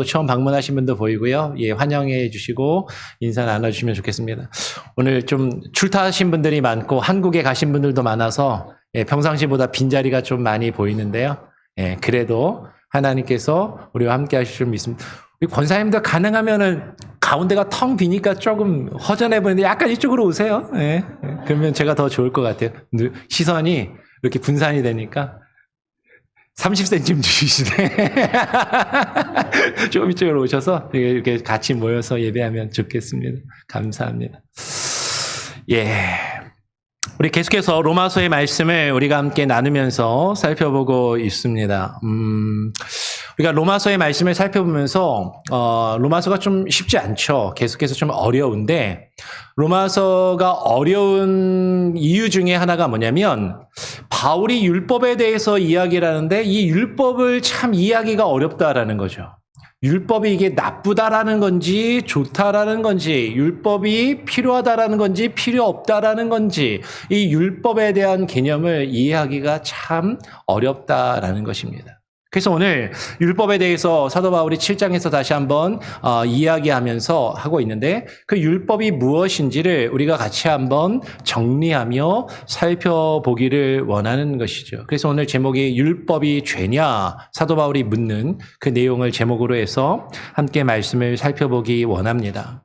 처음 방문하신 분도 보이고요. 예, 환영해 주시고 인사 나눠주시면 좋겠습니다. 오늘 좀 출타하신 분들이 많고 한국에 가신 분들도 많아서 예, 평상시보다 빈자리가 좀 많이 보이는데요. 예, 그래도 하나님께서 우리와 함께 하실 줄 믿습니다. 우리 권사님들 가능하면은 가운데가 텅 비니까 조금 허전해 보이는데 약간 이쪽으로 오세요. 예, 그러면 제가 더 좋을 것 같아요. 시선이 이렇게 분산이 되니까 30cm 주시네. 조금 이쪽으로 오셔서 이렇게 같이 모여서 예배하면 좋겠습니다. 감사합니다. 예. 우리 계속해서 로마서의 말씀을 우리가 함께 나누면서 살펴보고 있습니다. 우리가 로마서의 말씀을 살펴보면서 로마서가 좀 쉽지 않죠. 계속해서 좀 어려운데 로마서가 어려운 이유 중에 하나가 뭐냐면 바울이 율법에 대해서 이야기를 하는데 이 율법을 참 이해하기가 어렵다라는 거죠. 율법이 이게 나쁘다라는 건지 좋다라는 건지 율법이 필요하다라는 건지 필요 없다라는 건지 이 율법에 대한 개념을 이해하기가 참 어렵다라는 것입니다. 그래서 오늘 율법에 대해서 사도 바울이 7장에서 다시 한번 이야기하면서 하고 있는데 그 율법이 무엇인지를 우리가 같이 한번 정리하며 살펴보기를 원하는 것이죠. 그래서 오늘 제목이 율법이 죄냐 사도 바울이 묻는 그 내용을 제목으로 해서 함께 말씀을 살펴보기 원합니다.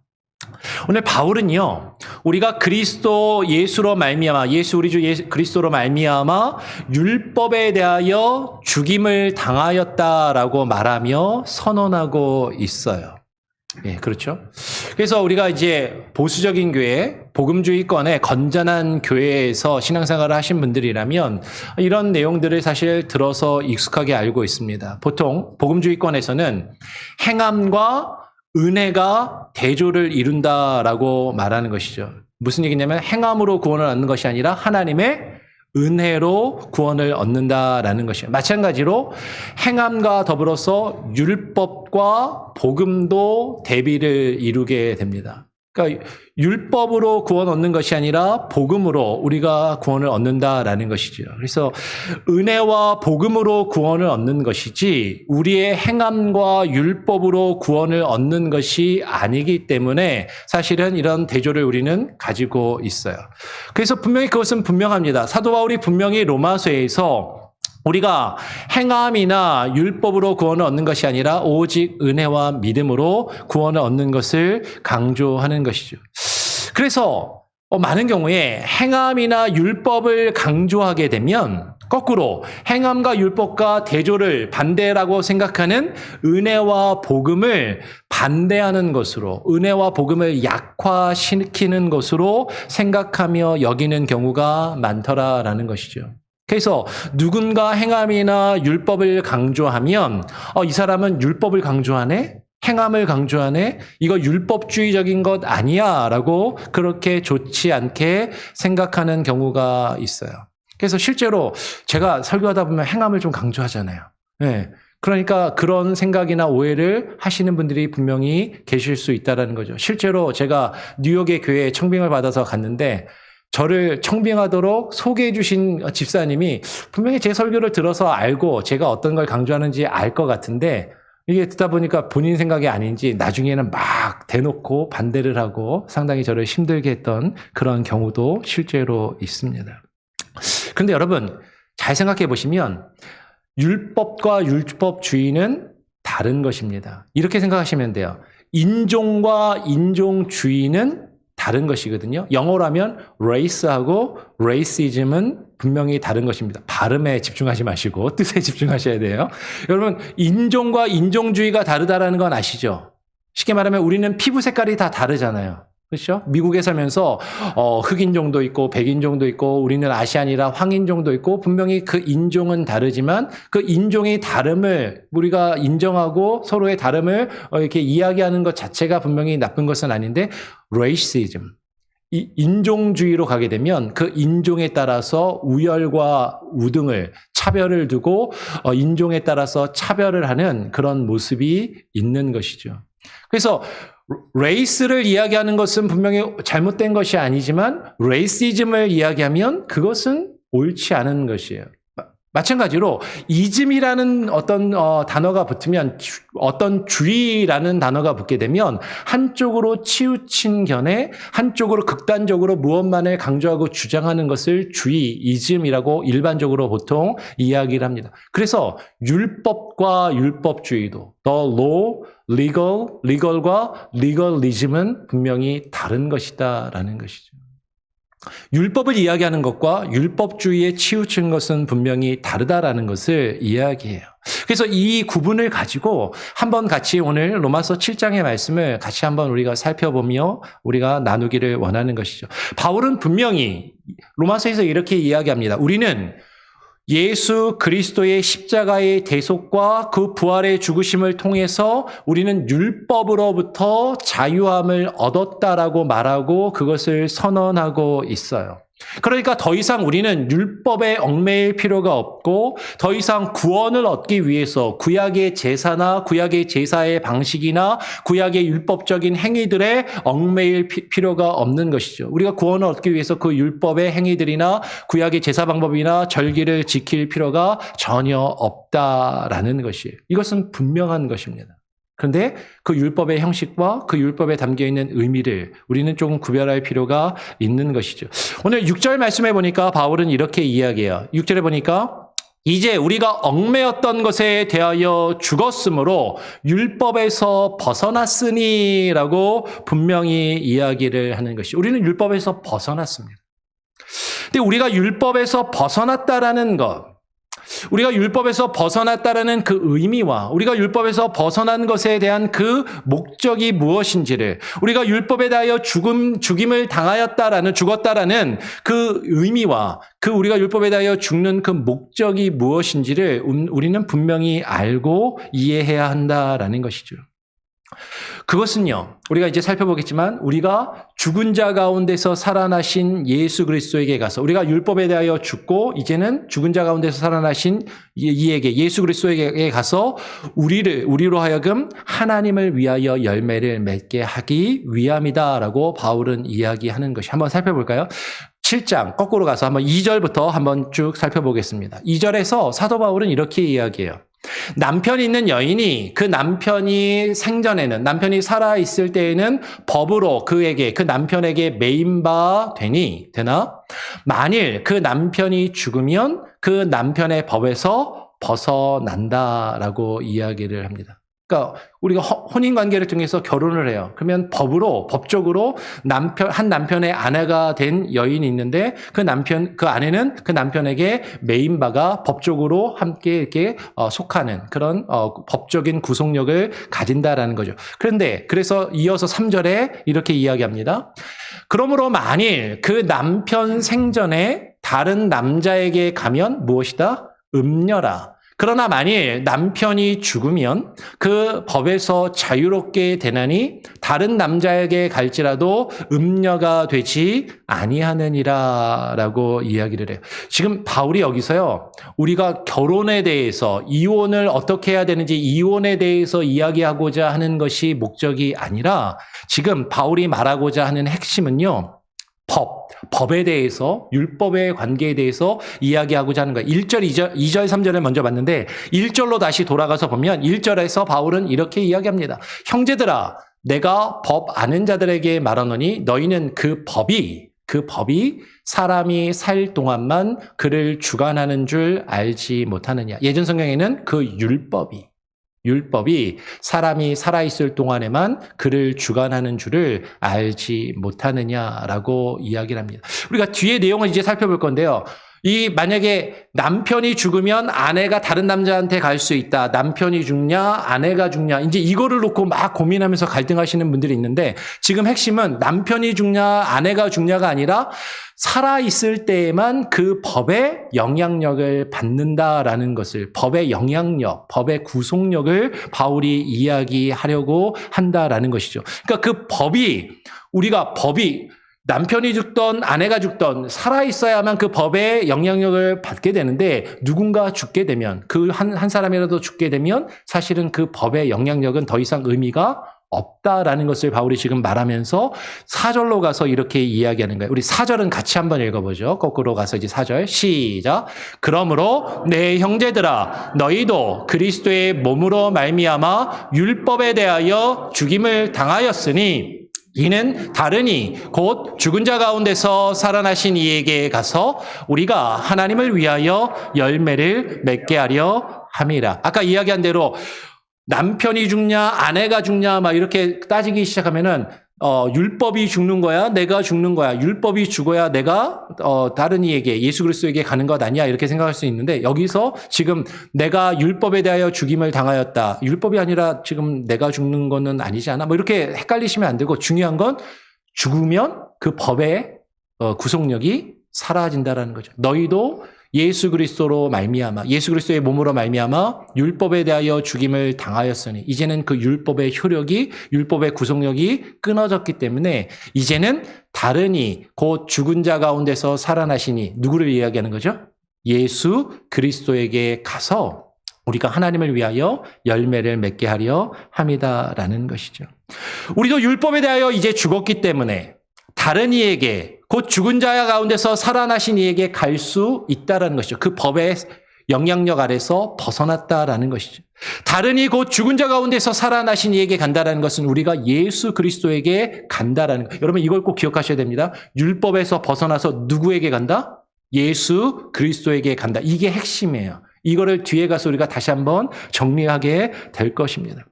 오늘 바울은요, 우리가 그리스도 예수로 말미암아, 예수 우리 주 그리스도로 말미암아 율법에 대하여 죽임을 당하였다라고 말하며 선언하고 있어요. 예, 그렇죠. 그래서 우리가 이제 보수적인 교회, 복음주의권의 건전한 교회에서 신앙생활을 하신 분들이라면 이런 내용들을 사실 들어서 익숙하게 알고 있습니다. 보통 복음주의권에서는 행함과 은혜가 대조를 이룬다라고 말하는 것이죠. 무슨 얘기냐면 행함으로 구원을 얻는 것이 아니라 하나님의 은혜로 구원을 얻는다라는 것이에요. 마찬가지로 행함과 더불어서 율법과 복음도 대비를 이루게 됩니다. 그러니까 율법으로 구원 얻는 것이 아니라 복음으로 우리가 구원을 얻는다라는 것이죠. 그래서 은혜와 복음으로 구원을 얻는 것이지 우리의 행함과 율법으로 구원을 얻는 것이 아니기 때문에 사실은 이런 대조를 우리는 가지고 있어요. 그래서 분명히 그것은 분명합니다. 사도 바울이 분명히 로마서에서 우리가 행함이나 율법으로 구원을 얻는 것이 아니라 오직 은혜와 믿음으로 구원을 얻는 것을 강조하는 것이죠. 그래서 많은 경우에 행함이나 율법을 강조하게 되면 거꾸로 행함과 율법과 대조를 반대라고 생각하는 은혜와 복음을 반대하는 것으로 은혜와 복음을 약화시키는 것으로 생각하며 여기는 경우가 많더라라는 것이죠. 그래서 누군가 행함이나 율법을 강조하면 이 사람은 율법을 강조하네? 행함을 강조하네? 이거 율법주의적인 것 아니야? 라고 그렇게 좋지 않게 생각하는 경우가 있어요. 그래서 실제로 제가 설교하다 보면 행함을 좀 강조하잖아요. 네. 그러니까 그런 생각이나 오해를 하시는 분들이 분명히 계실 수 있다는 거죠. 실제로 제가 뉴욕의 교회에 청빙을 받아서 갔는데 저를 청빙하도록 소개해 주신 집사님이 분명히 제 설교를 들어서 알고 제가 어떤 걸 강조하는지 알 것 같은데 이게 듣다 보니까 본인 생각이 아닌지 나중에는 막 대놓고 반대를 하고 상당히 저를 힘들게 했던 그런 경우도 실제로 있습니다. 그런데 여러분 잘 생각해 보시면 율법과 율법주의는 다른 것입니다. 이렇게 생각하시면 돼요. 인종과 인종주의는 다른 것이거든요. 영어로 하면 race하고 racism은 분명히 다른 것입니다. 발음에 집중하지 마시고 뜻에 집중하셔야 돼요. 여러분 인종과 인종주의가 다르다라는 건 아시죠? 쉽게 말하면 우리는 피부 색깔이 다 다르잖아요. 그렇죠? 미국에 살면서 흑인종도 있고 백인종도 있고 우리는 아시안이라 황인종도 있고 분명히 그 인종은 다르지만 그 인종의 다름을 우리가 인정하고 서로의 다름을 이렇게 이야기하는 것 자체가 분명히 나쁜 것은 아닌데 racism, 이 인종주의로 가게 되면 그 인종에 따라서 우열과 우등을 차별을 두고 인종에 따라서 차별을 하는 그런 모습이 있는 것이죠. 그래서 레이스를 이야기하는 것은 분명히 잘못된 것이 아니지만 레이시즘을 이야기하면 그것은 옳지 않은 것이에요. 마찬가지로 이즘이라는 어떤 단어가 붙으면 어떤 주의라는 단어가 붙게 되면 한쪽으로 치우친 견해, 한쪽으로 극단적으로 무엇만을 강조하고 주장하는 것을 주의, 이즘이라고 일반적으로 보통 이야기를 합니다. 그래서 율법과 율법주의도 the law, legal과 legalism은 분명히 다른 것이다라는 것이죠. 율법을 이야기하는 것과 율법주의에 치우친 것은 분명히 다르다라는 것을 이야기해요. 그래서 이 구분을 가지고 한번 같이 오늘 로마서 7장의 말씀을 같이 한번 우리가 살펴보며 우리가 나누기를 원하는 것이죠. 바울은 분명히 로마서에서 이렇게 이야기합니다. 우리는 예수 그리스도의 십자가의 대속과 그 부활의 죽으심을 통해서 우리는 율법으로부터 자유함을 얻었다라고 말하고 그것을 선언하고 있어요. 그러니까 더 이상 우리는 율법에 얽매일 필요가 없고 더 이상 구원을 얻기 위해서 구약의 제사나 구약의 제사의 방식이나 구약의 율법적인 행위들에 얽매일 필요가 없는 것이죠. 우리가 구원을 얻기 위해서 그 율법의 행위들이나 구약의 제사 방법이나 절기를 지킬 필요가 전혀 없다라는 것이에요. 이것은 분명한 것입니다. 그런데 그 율법의 형식과 그 율법에 담겨있는 의미를 우리는 조금 구별할 필요가 있는 것이죠. 오늘 6절 말씀에 보니까 바울은 이렇게 이야기해요. 6절에 보니까 이제 우리가 얽매였던 것에 대하여 죽었으므로 율법에서 벗어났으니라고 분명히 이야기를 하는 것이 우리는 율법에서 벗어났습니다. 근데 우리가 율법에서 벗어났다라는 것, 우리가 율법에서 벗어났다라는 그 의미와 우리가 율법에서 벗어난 것에 대한 그 목적이 무엇인지를 우리가 율법에 대하여 죽임을 죽었다라는 그 의미와 그 우리가 율법에 대하여 죽는 그 목적이 무엇인지를 우리는 분명히 알고 이해해야 한다라는 것이죠. 그것은요, 우리가 이제 살펴보겠지만 우리가 죽은 자 가운데서 살아나신 예수 그리스도에게 가서 우리가 율법에 대하여 죽고 이제는 죽은 자 가운데서 살아나신 이에게 예수 그리스도에게 가서 우리로 하여금 하나님을 위하여 열매를 맺게 하기 위함이다라고 바울은 이야기하는 것이 한번 살펴볼까요? 7장 거꾸로 가서 한번 2절부터 한번 쭉 살펴보겠습니다. 2절에서 사도 바울은 이렇게 이야기해요. 남편이 있는 여인이 그 남편이 생전에는 남편이 살아있을 때에는 법으로 그 남편에게 매임바 되나 만일 그 남편이 죽으면 그 남편의 법에서 벗어난다라고 이야기를 합니다. 그러니까 우리가 혼인관계를 통해서 결혼을 해요. 그러면 법적으로 한 남편의 아내가 된 여인이 있는데 그 아내는 그 남편에게 매임바가 법적으로 함께 이렇게 속하는 그런 법적인 구속력을 가진다라는 거죠. 그래서 이어서 3절에 이렇게 이야기합니다. 그러므로 만일 그 남편 생전에 다른 남자에게 가면 무엇이다? 음녀라. 그러나 만일 남편이 죽으면 그 법에서 자유롭게 되나니 다른 남자에게 갈지라도 음녀가 되지 아니하느니라 라고 이야기를 해요. 지금 바울이 여기서요, 우리가 결혼에 대해서 이혼을 어떻게 해야 되는지 이혼에 대해서 이야기하고자 하는 것이 목적이 아니라 지금 바울이 말하고자 하는 핵심은요, 법에 대해서, 율법의 관계에 대해서 이야기하고자 하는 거예요. 1절, 2절, 3절을 먼저 봤는데 1절로 다시 돌아가서 보면 1절에서 바울은 이렇게 이야기합니다. 형제들아, 내가 법 아는 자들에게 말하노니 너희는 그 법이 사람이 살 동안만 그를 주관하는 줄 알지 못하느냐. 예전 성경에는 그 율법이 사람이 살아있을 동안에만 그를 주관하는 줄을 알지 못하느냐라고 이야기를 합니다. 우리가 뒤에 내용을 이제 살펴볼 건데요. 만약에 남편이 죽으면 아내가 다른 남자한테 갈 수 있다. 남편이 죽냐, 아내가 죽냐. 이제 이거를 놓고 막 고민하면서 갈등하시는 분들이 있는데 지금 핵심은 남편이 죽냐, 아내가 죽냐가 아니라 살아있을 때에만 그 법의 영향력을 받는다라는 것을, 법의 영향력, 법의 구속력을 바울이 이야기하려고 한다라는 것이죠. 그러니까 그 법이 남편이 죽던 아내가 죽던 살아있어야만 그 법의 영향력을 받게 되는데 누군가 죽게 되면 그 한 사람이라도 죽게 되면 사실은 그 법의 영향력은 더 이상 의미가 없다라는 것을 바울이 지금 말하면서 4절로 가서 이렇게 이야기하는 거예요. 우리 4절은 같이 한번 읽어보죠. 거꾸로 가서 이제 4절 시작. 그러므로 내 형제들아 너희도 그리스도의 몸으로 말미암아 율법에 대하여 죽임을 당하였으니 이는 다르니 곧 죽은 자 가운데서 살아나신 이에게 가서 우리가 하나님을 위하여 열매를 맺게 하려 함이라. 아까 이야기한 대로 남편이 죽냐 아내가 죽냐 막 이렇게 따지기 시작하면은 율법이 죽는 거야 내가 죽는 거야 율법이 죽어야 내가 다른 이에게 예수 그리스도에게 가는 것 아니야 이렇게 생각할 수 있는데 여기서 지금 내가 율법에 대하여 죽임을 당하였다 율법이 아니라 지금 내가 죽는 거는 아니지 않아 뭐 이렇게 헷갈리시면 안 되고 중요한 건 죽으면 그 법의 구속력이 사라진다라는 거죠. 너희도 예수 그리스도로 말미암아 예수 그리스도의 몸으로 말미암아 율법에 대하여 죽임을 당하였으니 이제는 그 율법의 효력이 율법의 구속력이 끊어졌기 때문에 이제는 다르니 곧 죽은 자 가운데서 살아나시니 누구를 이야기하는 거죠? 예수 그리스도에게 가서 우리가 하나님을 위하여 열매를 맺게 하려 함이다라는 것이죠. 우리도 율법에 대하여 이제 죽었기 때문에 다른 이에게 곧 죽은 자 가운데서 살아나신 이에게 갈 수 있다라는 것이죠. 그 법의 영향력 아래서 벗어났다라는 것이죠. 다른 이 곧 죽은 자 가운데서 살아나신 이에게 간다라는 것은 우리가 예수 그리스도에게 간다라는 것. 여러분 이걸 꼭 기억하셔야 됩니다. 율법에서 벗어나서 누구에게 간다? 예수 그리스도에게 간다. 이게 핵심이에요. 이거를 뒤에 가서 우리가 다시 한번 정리하게 될 것입니다.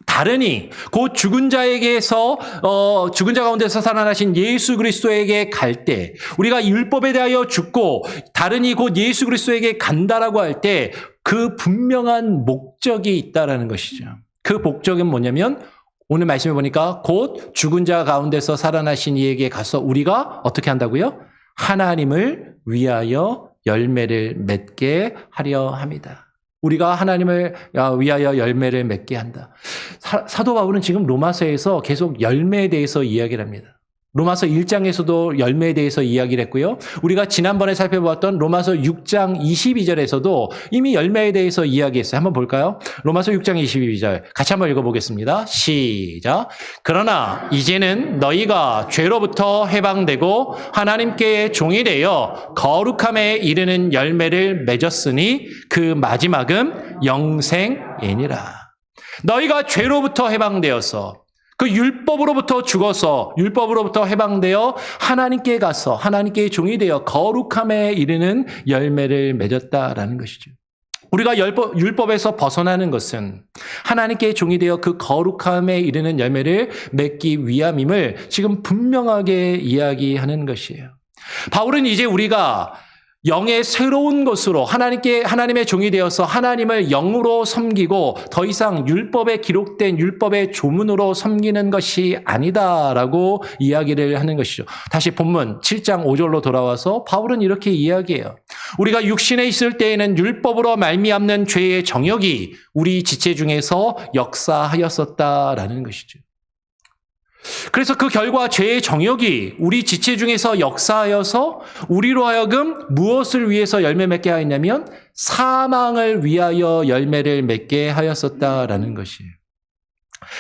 다르니 곧 죽은 자에게서 죽은 자 가운데서 살아나신 예수 그리스도에게 갈 때 우리가 율법에 대하여 죽고 다르니 곧 예수 그리스도에게 간다라고 할 때 그 분명한 목적이 있다라는 것이죠. 그 목적은 뭐냐면 오늘 말씀해 보니까 곧 죽은 자 가운데서 살아나신 이에게 가서 우리가 어떻게 한다고요? 하나님을 위하여 열매를 맺게 하려 합니다. 우리가 하나님을 위하여 열매를 맺게 한다. 사도 바울은 지금 로마서에서 계속 열매에 대해서 이야기를 합니다. 로마서 1장에서도 열매에 대해서 이야기를 했고요. 우리가 지난번에 살펴보았던 로마서 6장 22절에서도 이미 열매에 대해서 이야기했어요. 한번 볼까요? 로마서 6장 22절 같이 한번 읽어보겠습니다. 시작. 그러나 이제는 너희가 죄로부터 해방되고 하나님께 종이 되어 거룩함에 이르는 열매를 맺었으니 그 마지막은 영생이니라. 너희가 죄로부터 해방되어서 그 율법으로부터 죽어서 율법으로부터 해방되어 하나님께 가서 하나님께 종이 되어 거룩함에 이르는 열매를 맺었다라는 것이죠. 우리가 율법에서 벗어나는 것은 하나님께 종이 되어 그 거룩함에 이르는 열매를 맺기 위함임을 지금 분명하게 이야기하는 것이에요. 바울은 이제 우리가 영의 새로운 것으로 하나님의 종이 되어서 하나님을 영으로 섬기고 더 이상 율법에 기록된 율법의 조문으로 섬기는 것이 아니다라고 이야기를 하는 것이죠. 다시 본문 7장 5절로 돌아와서 바울은 이렇게 이야기해요. 우리가 육신에 있을 때에는 율법으로 말미암는 죄의 정욕이 우리 지체 중에서 역사하였었다라는 것이죠. 그래서 그 결과 죄의 정욕이 우리 지체 중에서 역사하여서 우리로 하여금 무엇을 위해서 열매 맺게 하였냐면 사망을 위하여 열매를 맺게 하였었다라는 것이에요.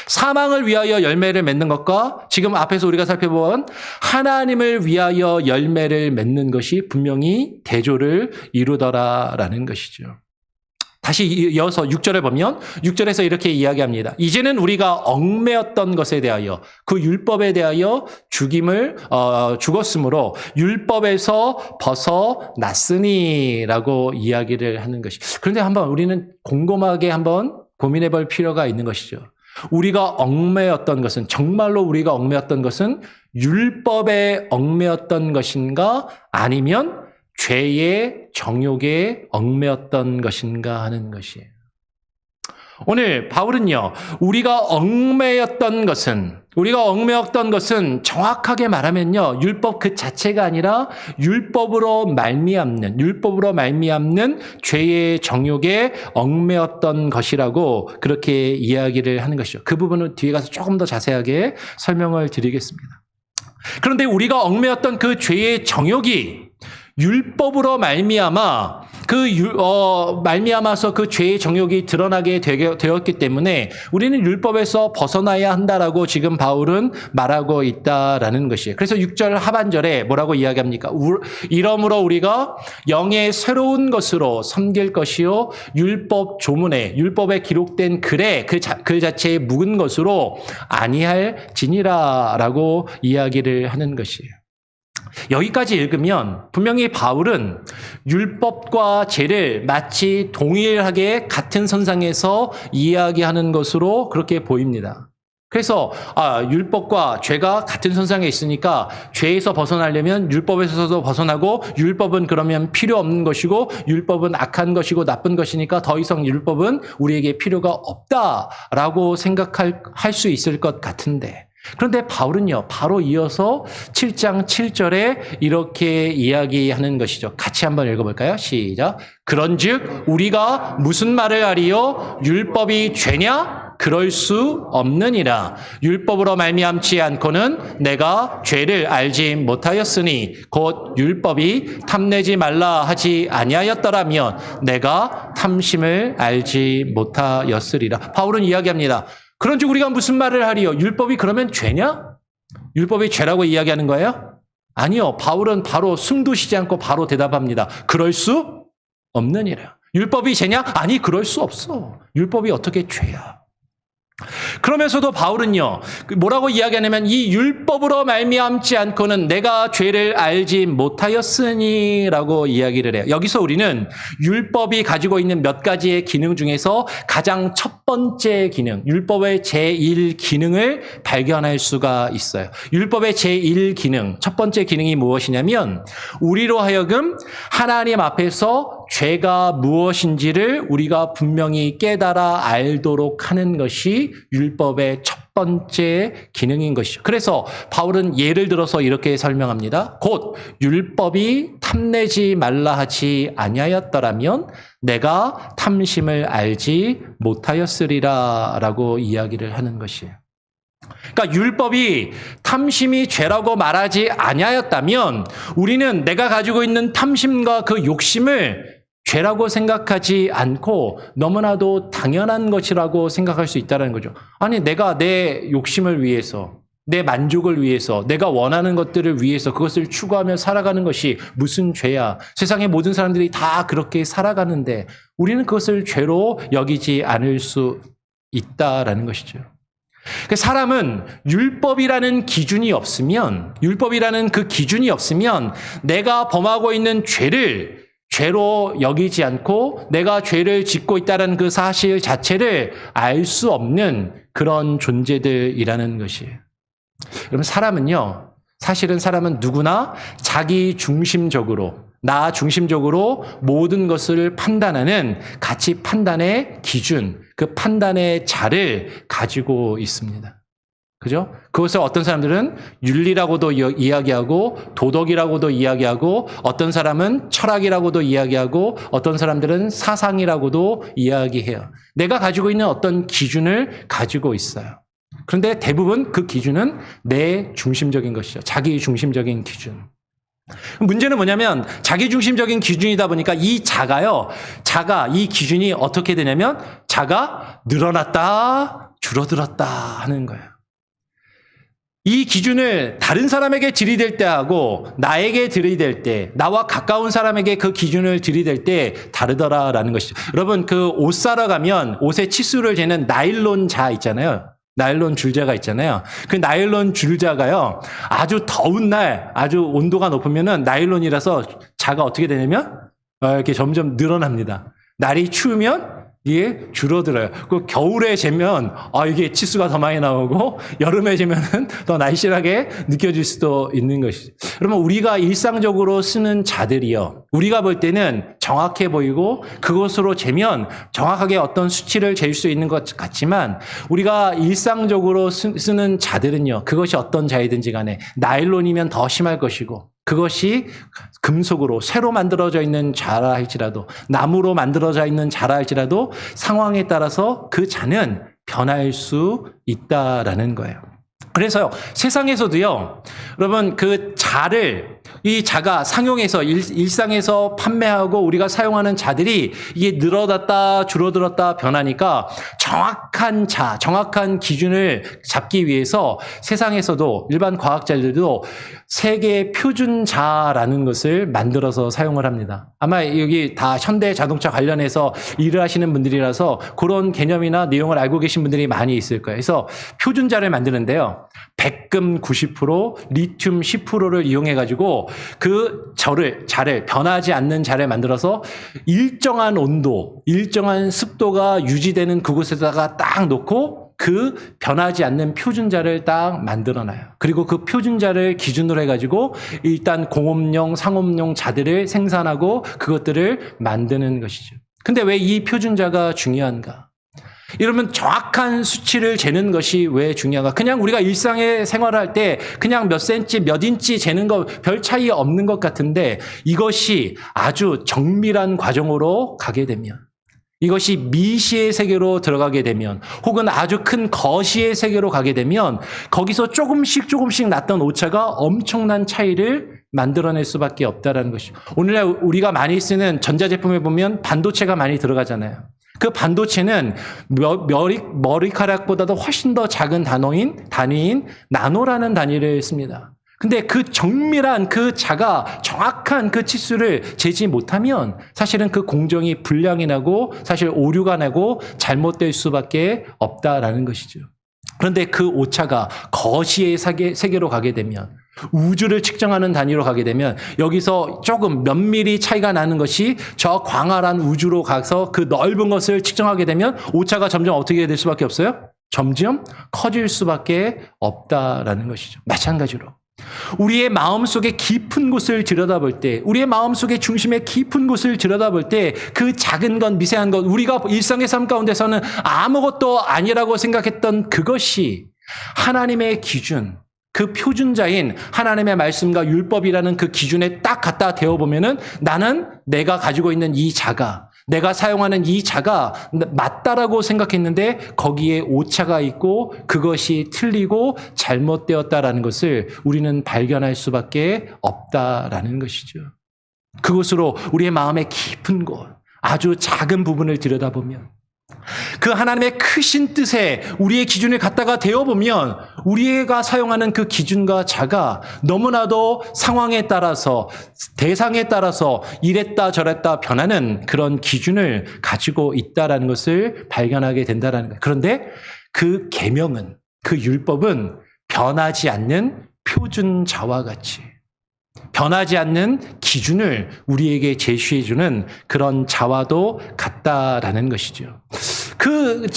사망을 위하여 열매를 맺는 것과 지금 앞에서 우리가 살펴본 하나님을 위하여 열매를 맺는 것이 분명히 대조를 이루더라라는 것이죠. 다시 이어서 6절에 보면 6절에서 이렇게 이야기합니다. 이제는 우리가 얽매였던 것에 대하여 그 율법에 대하여 죽었으므로 율법에서 벗어났으니라고 이야기를 하는 것이. 그런데 한번 우리는 곰곰하게 한번 고민해 볼 필요가 있는 것이죠. 우리가 얽매였던 것은 정말로 우리가 얽매였던 것은 율법에 얽매였던 것인가 아니면 죄의 정욕에 얽매였던 것인가 하는 것이에요. 오늘 바울은요, 우리가 얽매였던 것은 정확하게 말하면요, 율법 그 자체가 아니라 율법으로 말미암는 죄의 정욕에 얽매였던 것이라고 그렇게 이야기를 하는 것이죠. 그 부분은 뒤에 가서 조금 더 자세하게 설명을 드리겠습니다. 그런데 우리가 얽매였던 그 죄의 정욕이 율법으로 말미암아 말미암아서 그 죄의 정욕이 드러나게 되었기 때문에 우리는 율법에서 벗어나야 한다라고 지금 바울은 말하고 있다라는 것이에요. 그래서 6절 하반절에 뭐라고 이야기합니까? 이러므로 우리가 영의 새로운 것으로 섬길 것이요 율법 조문에 율법에 기록된 글에 글 자체에 묵은 것으로 아니할지니라라고 이야기를 하는 것이에요. 여기까지 읽으면 분명히 바울은 율법과 죄를 마치 동일하게 같은 선상에서 이야기하는 것으로 그렇게 보입니다. 그래서 율법과 죄가 같은 선상에 있으니까 죄에서 벗어나려면 율법에서도 벗어나고 율법은 그러면 필요 없는 것이고 율법은 악한 것이고 나쁜 것이니까 더 이상 율법은 우리에게 필요가 없다라고 생각할 수 있을 것 같은데 그런데 바울은요, 바로 이어서 7장 7절에 이렇게 이야기하는 것이죠. 같이 한번 읽어볼까요? 시작. 그런즉 우리가 무슨 말을 하리요? 율법이 죄냐? 그럴 수 없느니라. 율법으로 말미암지 않고는 내가 죄를 알지 못하였으니 곧 율법이 탐내지 말라 하지 아니하였더라면 내가 탐심을 알지 못하였으리라. 바울은 이야기합니다. 그런즉 우리가 무슨 말을 하리요? 율법이 그러면 죄냐? 율법이 죄라고 이야기하는 거예요? 아니요. 바울은 바로 숨도 쉬지 않고 바로 대답합니다. 그럴 수 없느니라. 율법이 죄냐? 아니, 그럴 수 없어. 율법이 어떻게 죄야? 그러면서도 바울은요, 뭐라고 이야기하냐면 이 율법으로 말미암지 않고는 내가 죄를 알지 못하였으니라고 이야기를 해요. 여기서 우리는 율법이 가지고 있는 몇 가지의 기능 중에서 가장 첫 번째 기능, 율법의 제1기능을 발견할 수가 있어요. 율법의 제1기능, 첫 번째 기능이 무엇이냐면 우리로 하여금 하나님 앞에서 죄가 무엇인지를 우리가 분명히 깨달아 알도록 하는 것이 율법의 첫 번째 기능인 것이죠. 그래서 바울은 예를 들어서 이렇게 설명합니다. 곧 율법이 탐내지 말라 하지 아니하였더라면 내가 탐심을 알지 못하였으리라 라고 이야기를 하는 것이에요. 그러니까 율법이 탐심이 죄라고 말하지 아니하였다면 우리는 내가 가지고 있는 탐심과 그 욕심을 죄라고 생각하지 않고 너무나도 당연한 것이라고 생각할 수 있다는 거죠. 아니, 내가 내 욕심을 위해서, 내 만족을 위해서, 내가 원하는 것들을 위해서 그것을 추구하며 살아가는 것이 무슨 죄야. 세상의 모든 사람들이 다 그렇게 살아가는데 우리는 그것을 죄로 여기지 않을 수 있다라는 것이죠. 사람은 율법이라는 기준이 없으면, 율법이라는 그 기준이 없으면 내가 범하고 있는 죄를 죄로 여기지 않고 내가 죄를 짓고 있다는 그 사실 자체를 알 수 없는 그런 존재들이라는 것이에요. 여러분, 사실은 사람은 누구나 자기 중심적으로, 나 중심적으로 모든 것을 판단하는 가치 판단의 기준, 그 판단의 자를 가지고 있습니다. 그죠? 그것을 어떤 사람들은 윤리라고도 이야기하고 도덕이라고도 이야기하고 어떤 사람은 철학이라고도 이야기하고 어떤 사람들은 사상이라고도 이야기해요. 내가 가지고 있는 어떤 기준을 가지고 있어요. 그런데 대부분 그 기준은 내 중심적인 것이죠. 자기 중심적인 기준. 문제는 뭐냐면 자기 중심적인 기준이다 보니까 이 이 기준이 어떻게 되냐면 자가 늘어났다 줄어들었다 하는 거예요. 이 기준을 다른 사람에게 들이댈 때 하고 나에게 들이댈 때, 나와 가까운 사람에게 그 기준을 들이댈 때 다르더라라는 것이죠. 여러분, 그 옷 사러 가면 옷의 치수를 재는 나일론 자 있잖아요. 나일론 줄자가 있잖아요. 그 나일론 줄자가요, 아주 더운 날, 아주 온도가 높으면은 나일론이라서 자가 어떻게 되냐면 이렇게 점점 늘어납니다. 날이 추우면 이게 줄어들어요. 그 겨울에 재면 이게 치수가 더 많이 나오고 여름에 재면은 더 날씬하게 느껴질 수도 있는 것이죠. 그러면 우리가 일상적으로 쓰는 자들이요, 우리가 볼 때는 정확해 보이고 그것으로 재면 정확하게 어떤 수치를 잴 수 있는 것 같지만 우리가 일상적으로 쓰는 자들은요, 그것이 어떤 자이든지 간에 나일론이면 더 심할 것이고 그것이 금속으로 새로 만들어져 있는 자라 할지라도, 나무로 만들어져 있는 자라 할지라도 상황에 따라서 그 자는 변할 수 있다라는 거예요. 그래서요, 세상에서도요, 여러분, 그 자를 이 자가 상용에서 일상에서 판매하고 우리가 사용하는 자들이 이게 늘어났다 줄어들었다 변하니까 정확한 기준을 잡기 위해서 세상에서도 일반 과학자들도 세계 표준자라는 것을 만들어서 사용을 합니다. 아마 여기 다 현대 자동차 관련해서 일을 하시는 분들이라서 그런 개념이나 내용을 알고 계신 분들이 많이 있을 거예요. 그래서 표준자를 만드는데요. 백금 90%, 리튬 10%를 이용해가지고 그 자를 변하지 않는 자를 만들어서 일정한 온도, 일정한 습도가 유지되는 그곳에다가 딱 놓고 그 변하지 않는 표준자를 딱 만들어놔요. 그리고 그 표준자를 기준으로 해가지고 일단 공업용, 상업용 자들을 생산하고 그것들을 만드는 것이죠. 근데 왜 이 표준자가 중요한가? 이러면 정확한 수치를 재는 것이 왜 중요한가? 그냥 우리가 일상에 생활할 때 그냥 몇 센치, 몇 인치 재는 거 별 차이 없는 것 같은데 이것이 아주 정밀한 과정으로 가게 되면, 이것이 미시의 세계로 들어가게 되면, 혹은 아주 큰 거시의 세계로 가게 되면 거기서 조금씩 났던 오차가 엄청난 차이를 만들어낼 수밖에 없다는 것이죠. 오늘날 우리가 많이 쓰는 전자제품에 보면 반도체가 많이 들어가잖아요. 그 반도체는 머리카락보다도 훨씬 더 작은 단위인 나노라는 단위를 씁니다. 근데 그 정밀한 그 자가 정확한 그 치수를 재지 못하면 사실은 그 공정이 불량이 나고 사실 오류가 나고 잘못될 수밖에 없다라는 것이죠. 그런데 그 오차가 거시의 세계로 가게 되면, 우주를 측정하는 단위로 가게 되면 여기서 조금 몇 미리 차이가 나는 것이 저 광활한 우주로 가서 그 넓은 것을 측정하게 되면 오차가 점점 어떻게 될 수밖에 없어요? 점점 커질 수밖에 없다라는 것이죠. 마찬가지로 우리의 마음속의 깊은 곳을 들여다볼 때, 우리의 마음속의 중심의 깊은 곳을 들여다볼 때 그 작은 것, 미세한 것, 우리가 일상의 삶 가운데서는 아무것도 아니라고 생각했던 그것이 하나님의 기준, 그 표준자인 하나님의 말씀과 율법이라는 그 기준에 딱 갖다 대어보면은 나는 내가 가지고 있는 이 자가, 내가 사용하는 이 자가 맞다라고 생각했는데 거기에 오차가 있고 그것이 틀리고 잘못되었다라는 것을 우리는 발견할 수밖에 없다라는 것이죠. 그것으로 우리의 마음의 깊은 곳, 아주 작은 부분을 들여다보면 그 하나님의 크신 뜻에 우리의 기준을 갖다가 대어보면 우리가 사용하는 그 기준과 자가 너무나도 상황에 따라서, 대상에 따라서 이랬다 저랬다 변하는 그런 기준을 가지고 있다라는 것을 발견하게 된다라는 거예요. 그런데 그 계명은, 그 율법은 변하지 않는 표준자와 같이 변하지 않는 기준을 우리에게 제시해주는 그런 자와도 같다라는 것이죠.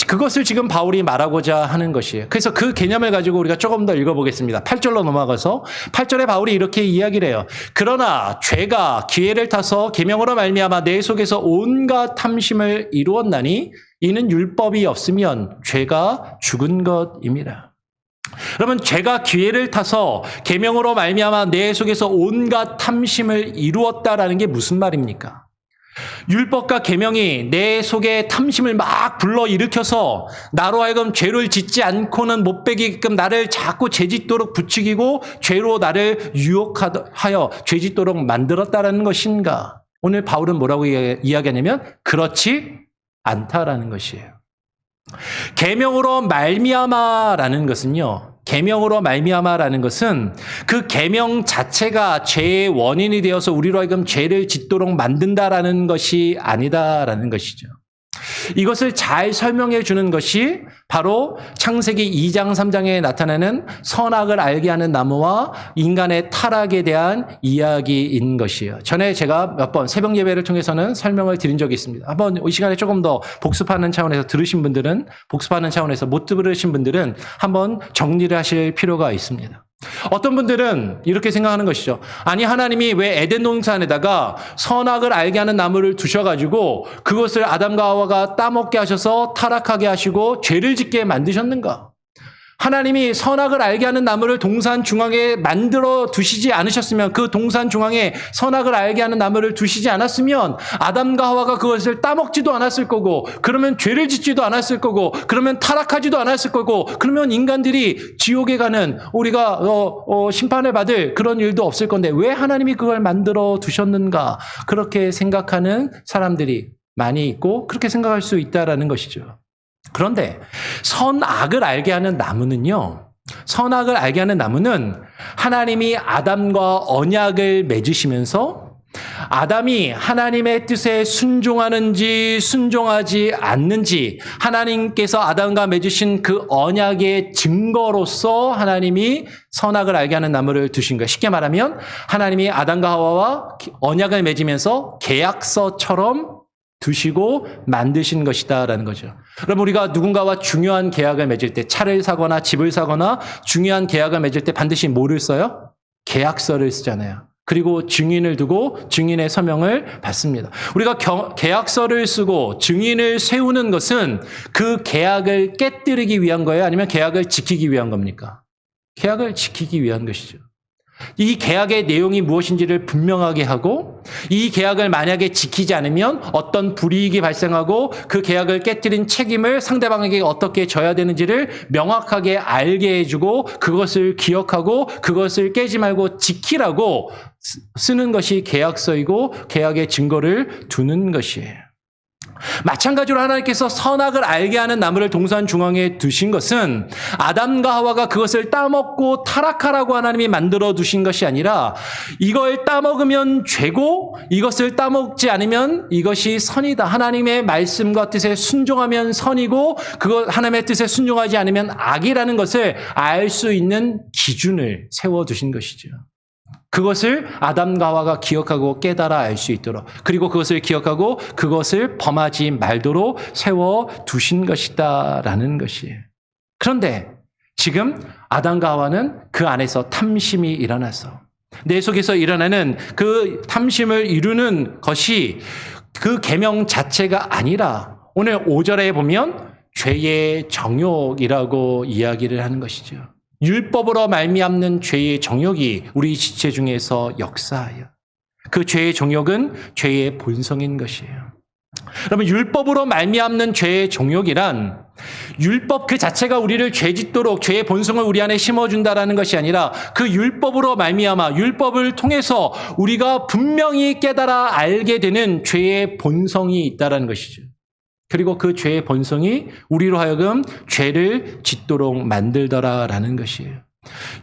그것을 지금 바울이 말하고자 하는 것이에요. 그래서 그 개념을 가지고 우리가 조금 더 읽어보겠습니다. 8절로 넘어가서 8절에 바울이 이렇게 이야기를 해요. 그러나 죄가 기회를 타서 계명으로 말미암아 내 속에서 온갖 탐심을 이루었나니 이는 율법이 없으면 죄가 죽은 것임이라. 그러면 죄가 기회를 타서 계명으로 말미암아 내 속에서 온갖 탐심을 이루었다라는 게 무슨 말입니까? 율법과 계명이 내 속에 탐심을 막 불러일으켜서 나로 하여금 죄를 짓지 않고는 못 베기게끔 나를 자꾸 죄짓도록 부추기고 죄로 나를 유혹하여 죄짓도록 만들었다라는 것인가? 오늘 바울은 뭐라고 이야기하냐면 그렇지 않다라는 것이에요. 계명으로 말미암아라는 것은요, 계명으로 말미암아라는 것은 그 계명 자체가 죄의 원인이 되어서 우리로 하여금 죄를 짓도록 만든다라는 것이 아니다라는 것이죠. 이것을 잘 설명해 주는 것이 바로 창세기 2장 3장에 나타나는 선악을 알게 하는 나무와 인간의 타락에 대한 이야기인 것이에요. 전에 제가 몇 번 새벽 예배를 통해서는 설명을 드린 적이 있습니다. 한번 이 시간에 조금 더 복습하는 차원에서 들으신 분들은, 복습하는 차원에서 못 들으신 분들은 한번 정리를 하실 필요가 있습니다. 어떤 분들은 이렇게 생각하는 것이죠. 아니, 하나님이 왜 에덴 동산에다가 선악을 알게 하는 나무를 두셔가지고 그것을 아담과 하와가 따먹게 하셔서 타락하게 하시고 죄를 짓게 만드셨는가? 하나님이 선악을 알게 하는 나무를 동산 중앙에 만들어 두시지 않으셨으면, 그 동산 중앙에 선악을 알게 하는 나무를 두시지 않았으면 아담과 하와가 그것을 따먹지도 않았을 거고, 그러면 죄를 짓지도 않았을 거고, 그러면 타락하지도 않았을 거고, 그러면 인간들이 지옥에 가는, 우리가 심판을 받을 그런 일도 없을 건데 왜 하나님이 그걸 만들어 두셨는가, 그렇게 생각하는 사람들이 많이 있고 그렇게 생각할 수 있다라는 것이죠. 그런데 선악을 알게 하는 나무는요, 선악을 알게 하는 나무는 하나님이 아담과 언약을 맺으시면서 아담이 하나님의 뜻에 순종하는지 순종하지 않는지 하나님께서 아담과 맺으신 그 언약의 증거로서 하나님이 선악을 알게 하는 나무를 두신 거예요. 쉽게 말하면 하나님이 아담과 하와와 언약을 맺으면서 계약서처럼 두시고 만드신 것이다라는 거죠. 그럼 우리가 누군가와 중요한 계약을 맺을 때, 차를 사거나 집을 사거나 중요한 계약을 맺을 때 반드시 뭐를 써요? 계약서를 쓰잖아요. 그리고 증인을 두고 증인의 서명을 받습니다. 우리가 계약서를 쓰고 증인을 세우는 것은 그 계약을 깨뜨리기 위한 거예요? 아니면 계약을 지키기 위한 겁니까? 계약을 지키기 위한 것이죠. 이 계약의 내용이 무엇인지를 분명하게 하고, 이 계약을 만약에 지키지 않으면 어떤 불이익이 발생하고 그 계약을 깨뜨린 책임을 상대방에게 어떻게 져야 되는지를 명확하게 알게 해주고, 그것을 기억하고 그것을 깨지 말고 지키라고 쓰는 것이 계약서이고 계약의 증거를 두는 것이에요. 마찬가지로 하나님께서 선악을 알게 하는 나무를 동산 중앙에 두신 것은 아담과 하와가 그것을 따먹고 타락하라고 하나님이 만들어 두신 것이 아니라, 이걸 따먹으면 죄고 이것을 따먹지 않으면 이것이 선이다, 하나님의 말씀과 뜻에 순종하면 선이고 그것 하나님의 뜻에 순종하지 않으면 악이라는 것을 알 수 있는 기준을 세워두신 것이죠. 그것을 아담과 하와가 기억하고 깨달아 알 수 있도록, 그리고 그것을 기억하고 그것을 범하지 말도록 세워두신 것이다라는 것이에요. 그런데 지금 아담과 하와는 그 안에서 탐심이 일어나서, 내 속에서 일어나는 그 탐심을 이루는 것이 그 계명 자체가 아니라, 오늘 5절에 보면 죄의 정욕이라고 이야기를 하는 것이죠. 율법으로 말미암는 죄의 정욕이 우리 지체 중에서 역사하여, 그 죄의 정욕은 죄의 본성인 것이에요. 그러면 율법으로 말미암는 죄의 정욕이란, 율법 그 자체가 우리를 죄 짓도록 죄의 본성을 우리 안에 심어준다라는 것이 아니라, 그 율법으로 말미암아 율법을 통해서 우리가 분명히 깨달아 알게 되는 죄의 본성이 있다라는 것이죠. 그리고 그 죄의 본성이 우리로 하여금 죄를 짓도록 만들더라라는 것이에요.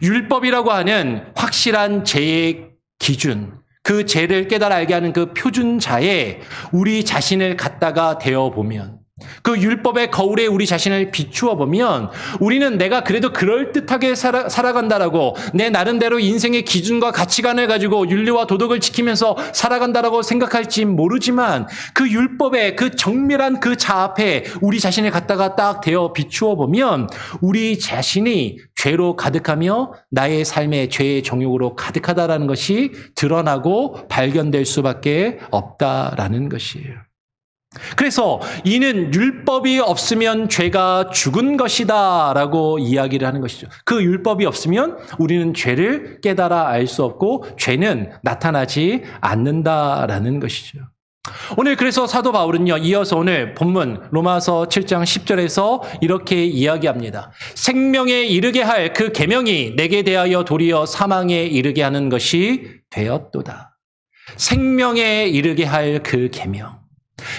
율법이라고 하는 확실한 죄의 기준, 그 죄를 깨달아 알게 하는 그 표준자에 우리 자신을 갖다가 대어보면, 그 율법의 거울에 우리 자신을 비추어 보면, 우리는 내가 그래도 그럴듯하게 살아간다라고, 내 나름대로 인생의 기준과 가치관을 가지고 윤리와 도덕을 지키면서 살아간다라고 생각할지 모르지만, 그 율법의 그 정밀한 그 자 앞에 우리 자신을 갖다가 딱 대어 비추어 보면 우리 자신이 죄로 가득하며 나의 삶의 죄의 정욕으로 가득하다라는 것이 드러나고 발견될 수밖에 없다라는 것이에요. 그래서 이는 율법이 없으면 죄가 죽은 것이다 라고 이야기를 하는 것이죠. 그 율법이 없으면 우리는 죄를 깨달아 알 수 없고 죄는 나타나지 않는다라는 것이죠. 오늘 그래서 사도 바울은요, 이어서 오늘 본문 로마서 7장 10절에서 이렇게 이야기합니다. 생명에 이르게 할 그 계명이 내게 대하여 도리어 사망에 이르게 하는 것이 되었도다. 생명에 이르게 할 그 계명,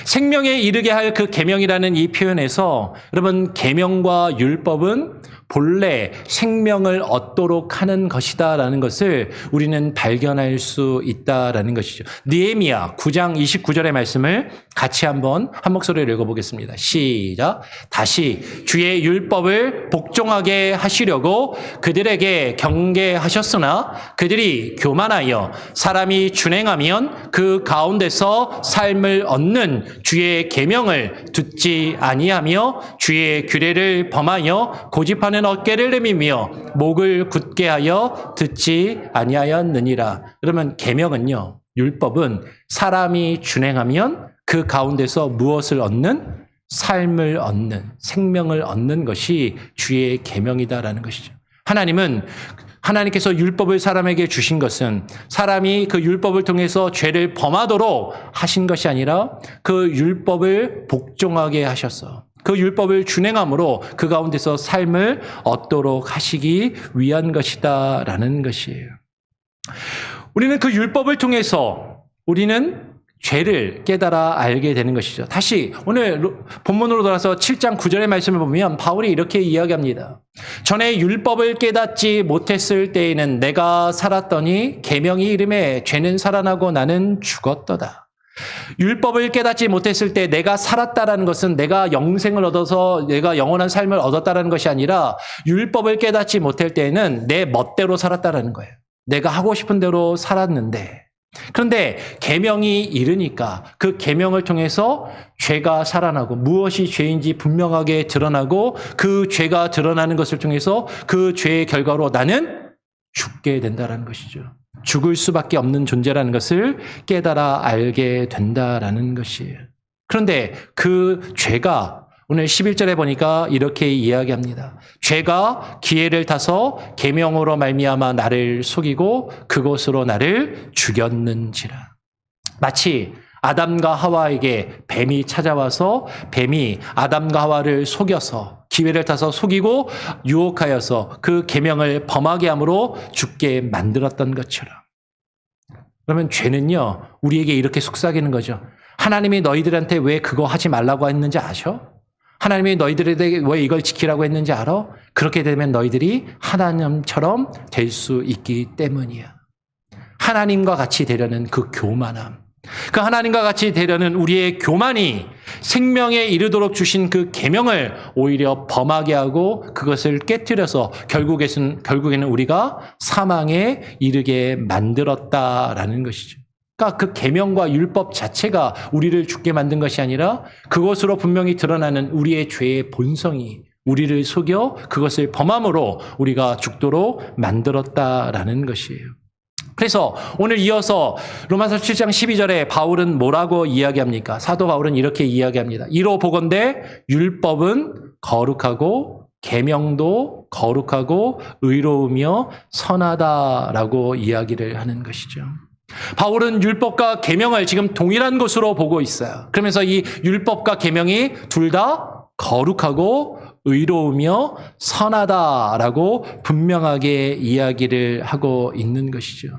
생명에 이르게 할 그 계명이라는 이 표현에서, 여러분, 계명과 율법은 본래 생명을 얻도록 하는 것이다라는 것을 우리는 발견할 수 있다라는 것이죠. 느헤미야 9장 29절의 말씀을 같이 한번 한 목소리로 읽어보겠습니다. 시작. 다시 주의 율법을 복종하게 하시려고 그들에게 경계하셨으나 그들이 교만하여 사람이 준행하면 그 가운데서 삶을 얻는 주의 계명을 듣지 아니하며 주의 규례를 범하여 고집하는 어깨를 내밀며 목을 굳게 하여 듣지 아니하였느니라. 그러면 계명은요, 율법은 사람이 준행하면 그 가운데서 무엇을 얻는? 삶을 얻는, 생명을 얻는 것이 주의 계명이다라는 것이죠. 하나님께서 율법을 사람에게 주신 것은 사람이 그 율법을 통해서 죄를 범하도록 하신 것이 아니라 그 율법을 복종하게 하셔서 그 율법을 준행함으로 그 가운데서 삶을 얻도록 하시기 위한 것이다라는 것이에요. 우리는 그 율법을 통해서 우리는 죄를 깨달아 알게 되는 것이죠. 다시 오늘 본문으로 돌아서 7장 9절의 말씀을 보면 바울이 이렇게 이야기합니다. 전에 율법을 깨닫지 못했을 때에는 내가 살았더니 계명이 이름에 죄는 살아나고 나는 죽었도다. 율법을 깨닫지 못했을 때 내가 살았다라는 것은 내가 영생을 얻어서 내가 영원한 삶을 얻었다라는 것이 아니라 율법을 깨닫지 못할 때에는 내 멋대로 살았다라는 거예요. 내가 하고 싶은 대로 살았는데 그런데 계명이 이르니까 그 계명을 통해서 죄가 살아나고 무엇이 죄인지 분명하게 드러나고 그 죄가 드러나는 것을 통해서 그 죄의 결과로 나는 죽게 된다는 것이죠. 죽을 수밖에 없는 존재라는 것을 깨달아 알게 된다라는 것이에요. 그런데 그 죄가 오늘 11절에 보니까 이렇게 이야기합니다. 죄가 기회를 타서 계명으로 말미암아 나를 속이고 그것으로 나를 죽였는지라. 마치 아담과 하와에게 뱀이 찾아와서 뱀이 아담과 하와를 속여서 기회를 타서 속이고 유혹하여서 그 계명을 범하게 함으로 죽게 만들었던 것처럼. 그러면 죄는요, 우리에게 이렇게 속삭이는 거죠. 하나님이 너희들한테 왜 그거 하지 말라고 했는지 아셔? 하나님이 너희들에게 왜 이걸 지키라고 했는지 알아? 그렇게 되면 너희들이 하나님처럼 될 수 있기 때문이야. 하나님과 같이 되려는 그 교만함. 그 하나님과 같이 되려는 우리의 교만이 생명에 이르도록 주신 그 계명을 오히려 범하게 하고 그것을 깨뜨려서 결국에는 우리가 사망에 이르게 만들었다라는 것이죠. 그러니까 그 계명과 율법 자체가 우리를 죽게 만든 것이 아니라 그것으로 분명히 드러나는 우리의 죄의 본성이 우리를 속여 그것을 범함으로 우리가 죽도록 만들었다라는 것이에요. 그래서 오늘 이어서 로마서 7장 12절에 바울은 뭐라고 이야기합니까? 사도 바울은 이렇게 이야기합니다. 이로 보건대 율법은 거룩하고 계명도 거룩하고 의로우며 선하다라고 이야기를 하는 것이죠. 바울은 율법과 계명을 지금 동일한 것으로 보고 있어요. 그러면서 이 율법과 계명이 둘 다 거룩하고 의로우며 선하다라고 분명하게 이야기를 하고 있는 것이죠.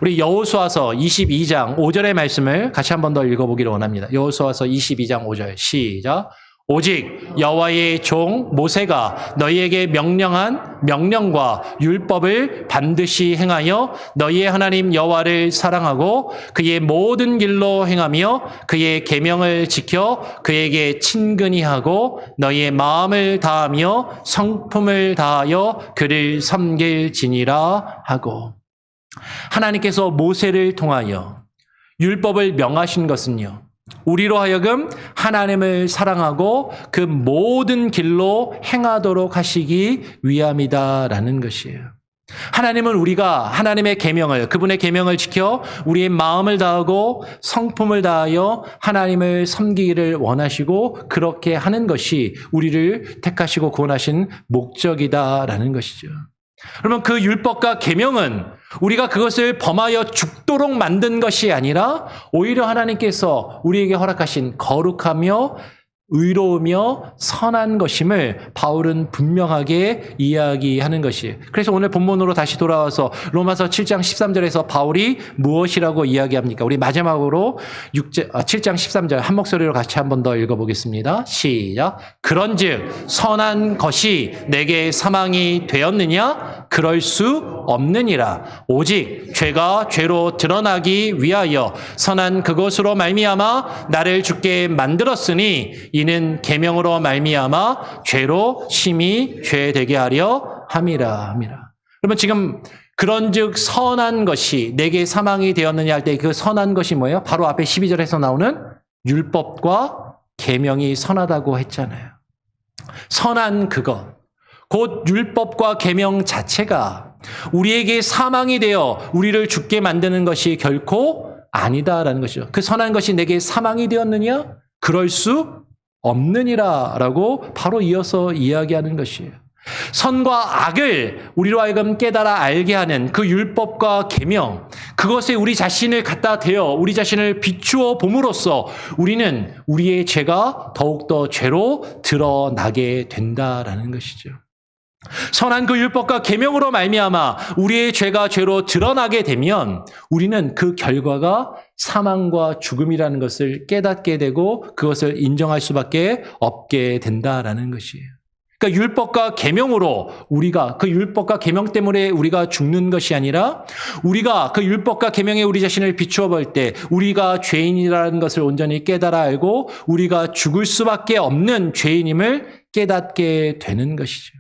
우리 여호수아서 22장 5절의 말씀을 같이 한 번 더 읽어보기를 원합니다. 여호수아서 22장 5절 시작. 오직 여호와의 종 모세가 너희에게 명령한 명령과 율법을 반드시 행하여 너희의 하나님 여호와를 사랑하고 그의 모든 길로 행하며 그의 계명을 지켜 그에게 친근히 하고 너희의 마음을 다하며 성품을 다하여 그를 섬길지니라 하고. 하나님께서 모세를 통하여 율법을 명하신 것은요, 우리로 하여금 하나님을 사랑하고 그 모든 길로 행하도록 하시기 위함이다라는 것이에요. 하나님은 우리가 하나님의 계명을, 그분의 계명을 지켜 우리의 마음을 다하고 성품을 다하여 하나님을 섬기기를 원하시고 그렇게 하는 것이 우리를 택하시고 구원하신 목적이다라는 것이죠. 그러면 그 율법과 계명은 우리가 그것을 범하여 죽도록 만든 것이 아니라 오히려 하나님께서 우리에게 허락하신 거룩하며 의로우며 선한 것임을 바울은 분명하게 이야기하는 것이에요. 그래서 오늘 본문으로 다시 돌아와서 로마서 7장 13절에서 바울이 무엇이라고 이야기합니까? 우리 마지막으로 7장 13절 한 목소리로 같이 한 번 더 읽어보겠습니다. 시작. 그런즉 선한 것이 내게 사망이 되었느냐? 그럴 수 없느니라. 오직 죄가 죄로 드러나기 위하여 선한 그것으로 말미암아 나를 죽게 만들었으니 이는 계명으로 말미암아 죄로 심히 죄되게 하려 함이라. 그러면 지금 그런즉 선한 것이 내게 사망이 되었느냐 할 때 그 선한 것이 뭐예요? 바로 앞에 12절에서 나오는 율법과 계명이 선하다고 했잖아요. 선한 그것, 곧 율법과 계명 자체가 우리에게 사망이 되어 우리를 죽게 만드는 것이 결코 아니다라는 것이죠. 그 선한 것이 내게 사망이 되었느냐? 그럴 수 없느니라 라고 바로 이어서 이야기하는 것이에요. 선과 악을 우리로 하여금 깨달아 알게 하는 그 율법과 계명, 그것에 우리 자신을 갖다 대어 우리 자신을 비추어 봄으로써 우리는 우리의 죄가 더욱더 죄로 드러나게 된다라는 것이죠. 선한 그 율법과 계명으로 말미암아 우리의 죄가 죄로 드러나게 되면 우리는 그 결과가 사망과 죽음이라는 것을 깨닫게 되고 그것을 인정할 수밖에 없게 된다라는 것이에요. 그러니까 율법과 계명으로 우리가 그 율법과 계명 때문에 우리가 죽는 것이 아니라 우리가 그 율법과 계명에 우리 자신을 비추어 볼 때 우리가 죄인이라는 것을 온전히 깨달아 알고 우리가 죽을 수밖에 없는 죄인임을 깨닫게 되는 것이죠.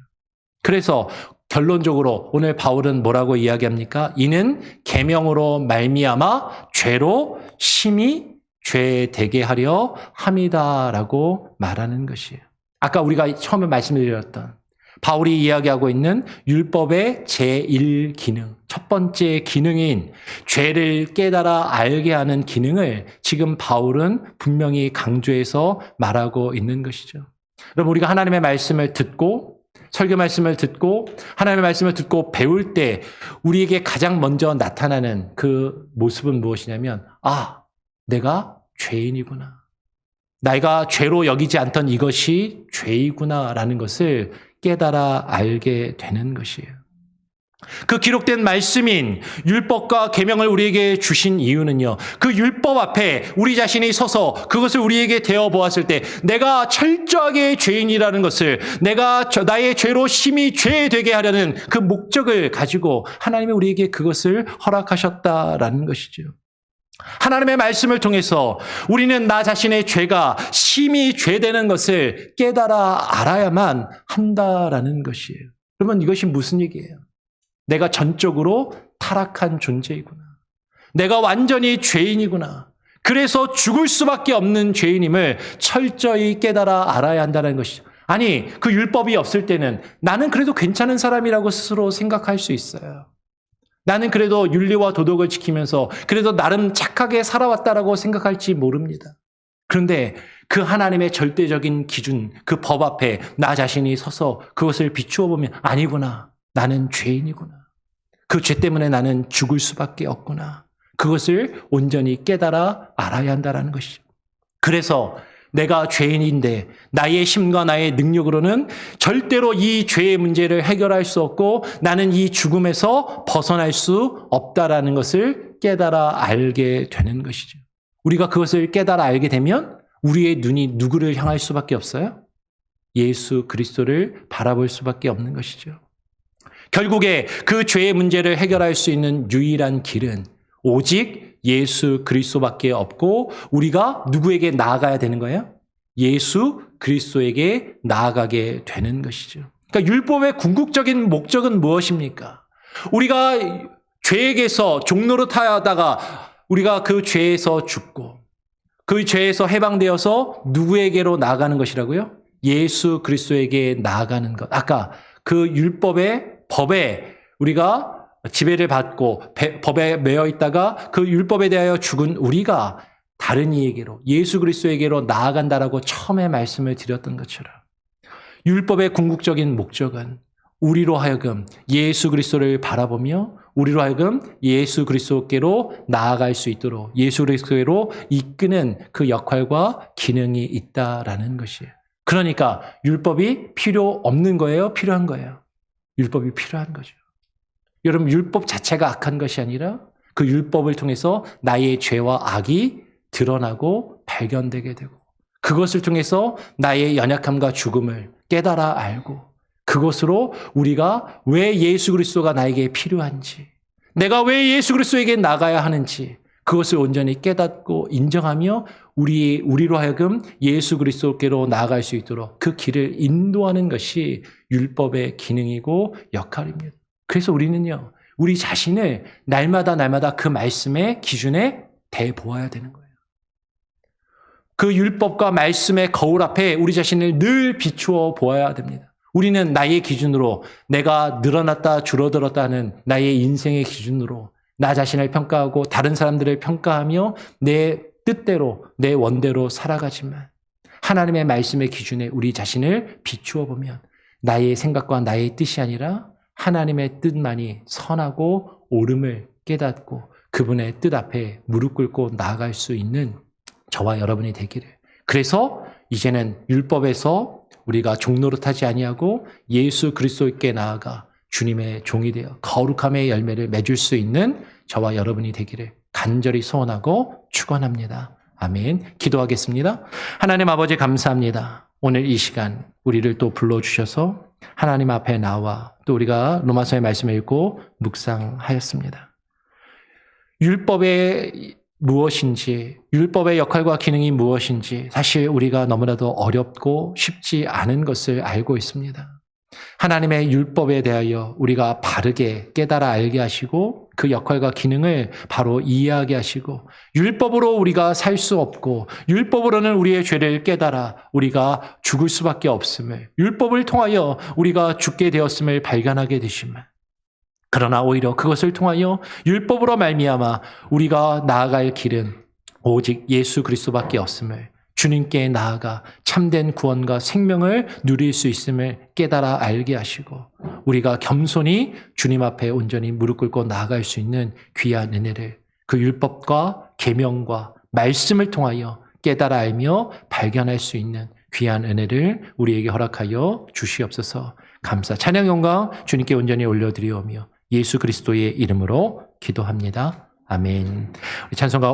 그래서 결론적으로 오늘 바울은 뭐라고 이야기합니까? 이는 계명으로 말미암아 죄로 심히 죄되게 하려 함이다라고 말하는 것이에요. 아까 우리가 처음에 말씀드렸던 바울이 이야기하고 있는 율법의 제1기능, 첫 번째 기능인 죄를 깨달아 알게 하는 기능을 지금 바울은 분명히 강조해서 말하고 있는 것이죠. 여러분, 우리가 하나님의 말씀을 듣고 설교 말씀을 듣고 하나님의 말씀을 듣고 배울 때 우리에게 가장 먼저 나타나는 그 모습은 무엇이냐면 내가 죄인이구나. 내가 죄로 여기지 않던 이것이 죄이구나라는 것을 깨달아 알게 되는 것이에요. 그 기록된 말씀인 율법과 계명을 우리에게 주신 이유는요. 그 율법 앞에 우리 자신이 서서 그것을 우리에게 대어 보았을 때 내가 철저하게 죄인이라는 것을 내가 나의 죄로 심히 죄되게 하려는 그 목적을 가지고 하나님이 우리에게 그것을 허락하셨다라는 것이죠. 하나님의 말씀을 통해서 우리는 나 자신의 죄가 심히 죄되는 것을 깨달아 알아야만 한다라는 것이에요. 그러면 이것이 무슨 얘기예요? 내가 전적으로 타락한 존재이구나. 내가 완전히 죄인이구나. 그래서 죽을 수밖에 없는 죄인임을 철저히 깨달아 알아야 한다는 것이죠. 아니, 그 율법이 없을 때는 나는 그래도 괜찮은 사람이라고 스스로 생각할 수 있어요. 나는 그래도 윤리와 도덕을 지키면서 그래도 나름 착하게 살아왔다라고 생각할지 모릅니다. 그런데 그 하나님의 절대적인 기준, 그 법 앞에 나 자신이 서서 그것을 비추어 보면 아니구나. 나는 죄인이구나. 그 죄 때문에 나는 죽을 수밖에 없구나. 그것을 온전히 깨달아 알아야 한다는 것이죠. 그래서 내가 죄인인데 나의 힘과 나의 능력으로는 절대로 이 죄의 문제를 해결할 수 없고 나는 이 죽음에서 벗어날 수 없다라는 것을 깨달아 알게 되는 것이죠. 우리가 그것을 깨달아 알게 되면 우리의 눈이 누구를 향할 수밖에 없어요? 예수 그리스도를 바라볼 수밖에 없는 것이죠. 결국에 그 죄의 문제를 해결할 수 있는 유일한 길은 오직 예수 그리스도밖에 없고 우리가 누구에게 나아가야 되는 거예요? 예수 그리스도에게 나아가게 되는 것이죠. 그러니까 율법의 궁극적인 목적은 무엇입니까? 우리가 죄에게서 종노릇하다가 우리가 그 죄에서 죽고 그 죄에서 해방되어서 누구에게로 나아가는 것이라고요? 예수 그리스도에게 나아가는 것. 아까 그 율법의 법에 우리가 지배를 받고 법에 매여 있다가 그 율법에 대하여 죽은 우리가 다른 이에게로 예수 그리스도에게로 나아간다라고 처음에 말씀을 드렸던 것처럼 율법의 궁극적인 목적은 우리로 하여금 예수 그리스도를 바라보며 우리로 하여금 예수 그리스도께로 나아갈 수 있도록 예수 그리스도로 이끄는 그 역할과 기능이 있다라는 것이에요. 그러니까 율법이 필요 없는 거예요? 필요한 거예요? 율법이 필요한 거죠. 여러분, 율법 자체가 악한 것이 아니라 그 율법을 통해서 나의 죄와 악이 드러나고 발견되게 되고 그것을 통해서 나의 연약함과 죽음을 깨달아 알고 그것으로 우리가 왜 예수 그리스도가 나에게 필요한지 내가 왜 예수 그리스도에게 나가야 하는지 그것을 온전히 깨닫고 인정하며 우리로 하여금 예수 그리스도께로 나아갈 수 있도록 그 길을 인도하는 것이 율법의 기능이고 역할입니다. 그래서 우리는요, 우리 자신을 날마다 그 말씀의 기준에 대보아야 되는 거예요. 그 율법과 말씀의 거울 앞에 우리 자신을 늘 비추어 보아야 됩니다. 우리는 나의 기준으로 내가 늘어났다 줄어들었다 하는 나의 인생의 기준으로 나 자신을 평가하고 다른 사람들을 평가하며 내 뜻대로 내 원대로 살아가지만 하나님의 말씀의 기준에 우리 자신을 비추어 보면 나의 생각과 나의 뜻이 아니라 하나님의 뜻만이 선하고 옳음을 깨닫고 그분의 뜻 앞에 무릎 꿇고 나아갈 수 있는 저와 여러분이 되기를. 그래서 이제는 율법에서 우리가 종노릇하지 아니하고 예수 그리스도께 나아가 주님의 종이 되어 거룩함의 열매를 맺을 수 있는 저와 여러분이 되기를 간절히 소원하고 축원합니다. 아멘. 기도하겠습니다. 하나님 아버지 감사합니다. 오늘 이 시간 우리를 또 불러주셔서 하나님 앞에 나와 또 우리가 로마서의 말씀을 읽고 묵상하였습니다. 율법의 무엇인지, 율법의 역할과 기능이 무엇인지 사실 우리가 너무나도 어렵고 쉽지 않은 것을 알고 있습니다. 하나님의 율법에 대하여 우리가 바르게 깨달아 알게 하시고 그 역할과 기능을 바로 이해하게 하시고 율법으로 우리가 살 수 없고 율법으로는 우리의 죄를 깨달아 우리가 죽을 수밖에 없음을 율법을 통하여 우리가 죽게 되었음을 발견하게 되시면 그러나 오히려 그것을 통하여 율법으로 말미암아 우리가 나아갈 길은 오직 예수 그리스도밖에 없음을 주님께 나아가 참된 구원과 생명을 누릴 수 있음을 깨달아 알게 하시고 우리가 겸손히 주님 앞에 온전히 무릎 꿇고 나아갈 수 있는 귀한 은혜를 그 율법과 계명과 말씀을 통하여 깨달아 알며 발견할 수 있는 귀한 은혜를 우리에게 허락하여 주시옵소서. 감사 찬양 영광 주님께 온전히 올려드리오며 예수 그리스도의 이름으로 기도합니다. 아멘. 우리 찬송가